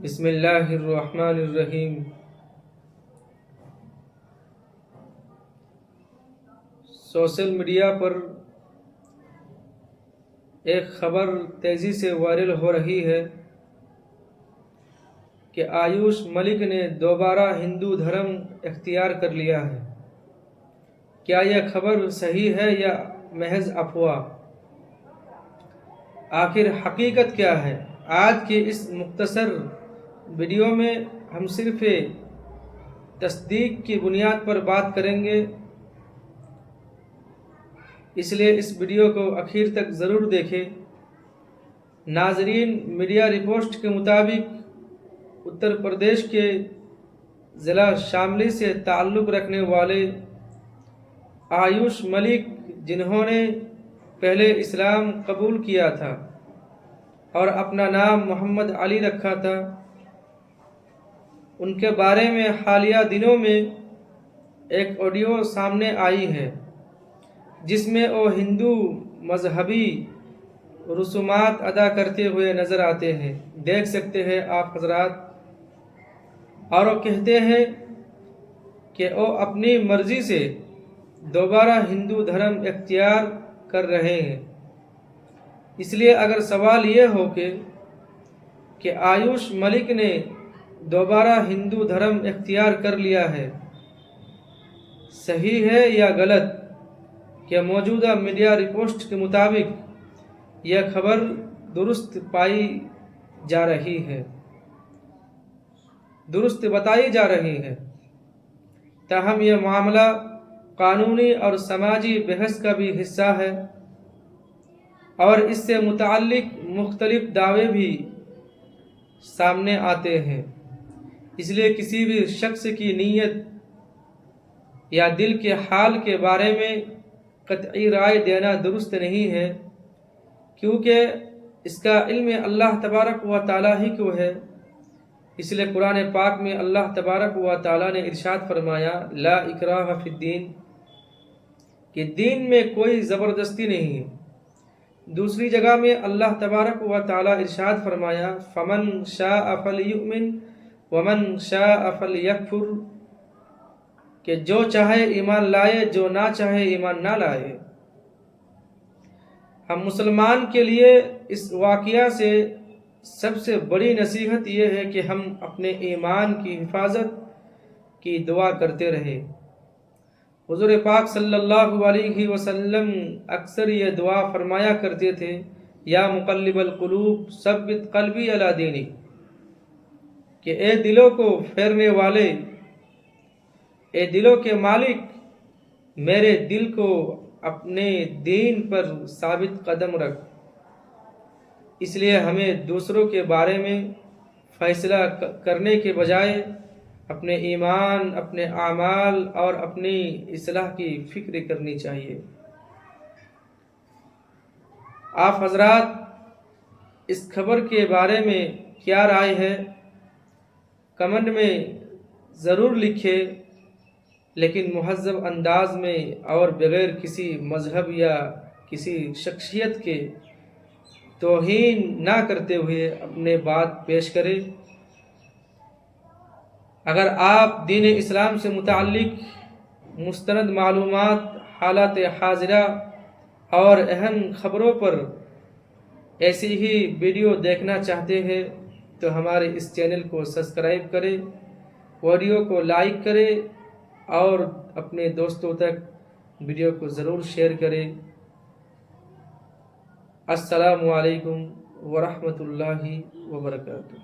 بسم اللہ الرحمن الرحیم۔ سوشل میڈیا پر ایک خبر تیزی سے وائرل ہو رہی ہے کہ آیوش ملک نے دوبارہ ہندو دھرم اختیار کر لیا ہے۔ کیا یہ خبر صحیح ہے یا محض افواہ؟ آخر حقیقت کیا ہے؟ آج کے اس مختصر ویڈیو میں ہم صرف تصدیق کی بنیاد پر بات کریں گے، اس لیے اس ویڈیو کو آخر تک ضرور دیکھیں۔ ناظرین، میڈیا رپورٹ کے مطابق اتر پردیش کے ضلع شاملی سے تعلق رکھنے والے آیوش ملک، جنہوں نے پہلے اسلام قبول کیا تھا اور اپنا نام محمد علی رکھا تھا، ان کے بارے میں حالیہ دنوں میں ایک آڈیو سامنے آئی ہے جس میں وہ ہندو مذہبی رسومات ادا کرتے ہوئے نظر آتے ہیں، دیکھ سکتے ہیں آپ حضرات، اور وہ کہتے ہیں کہ وہ اپنی مرضی سے دوبارہ ہندو دھرم اختیار کر رہے ہیں۔ اس لیے اگر سوال یہ ہو کہ آیوش ملک نے دوبارہ ہندو دھرم اختیار کر لیا ہے، صحیح ہے یا غلط؟ کہ موجودہ میڈیا رپورٹ کے مطابق یہ خبر درست پائی جا رہی ہے، درست بتائی جا رہی ہے، تاہم یہ معاملہ قانونی اور سماجی بحث کا بھی حصہ ہے اور اس سے متعلق مختلف دعوے بھی سامنے آتے ہیں۔ اس لیے کسی بھی شخص کی نیت یا دل کے حال کے بارے میں قطعی رائے دینا درست نہیں ہے، کیونکہ اس کا علم اللہ تبارک و تعالیٰ ہی کو ہے۔ اس لیے قرآن پاک میں اللہ تبارک و تعالیٰ نے ارشاد فرمایا، لا اکراہ فی الدین، کہ دین میں کوئی زبردستی نہیں ہے۔ دوسری جگہ میں اللہ تبارک و تعالیٰ ارشاد فرمایا، فمن شاء فلیؤمن ومن شاء فلیکفر، کہ جو چاہے ایمان لائے، جو نہ چاہے ایمان نہ لائے۔ ہم مسلمان کے لیے اس واقعہ سے سب سے بڑی نصیحت یہ ہے کہ ہم اپنے ایمان کی حفاظت کی دعا کرتے رہیں۔ حضور پاک صلی اللہ علیہ وسلم اکثر یہ دعا فرمایا کرتے تھے، یا مقلب القلوب ثبت قلبی علی دینک، کہ اے دلوں کو پھیرنے والے، اے دلوں کے مالک، میرے دل کو اپنے دین پر ثابت قدم رکھ۔ اس لیے ہمیں دوسروں کے بارے میں فیصلہ کرنے کے بجائے اپنے ایمان، اپنے اعمال اور اپنی اصلاح کی فکر کرنی چاہیے۔ آپ حضرات اس خبر کے بارے میں کیا رائے ہے؟ کمنٹ میں ضرور لکھیں، لیکن مہذب انداز میں اور بغیر کسی مذہب یا کسی شخصیت کے توہین نہ کرتے ہوئے اپنے بات پیش کریں۔ اگر آپ دین اسلام سے متعلق مستند معلومات، حالات حاضرہ اور اہم خبروں پر ایسی ہی ویڈیو دیکھنا چاہتے ہیں تو ہمارے اس چینل کو سبسکرائب کریں، ویڈیو کو لائک کریں اور اپنے دوستوں تک ویڈیو کو ضرور شیئر کریں۔ السلام علیکم ورحمۃ اللہ وبرکاتہ۔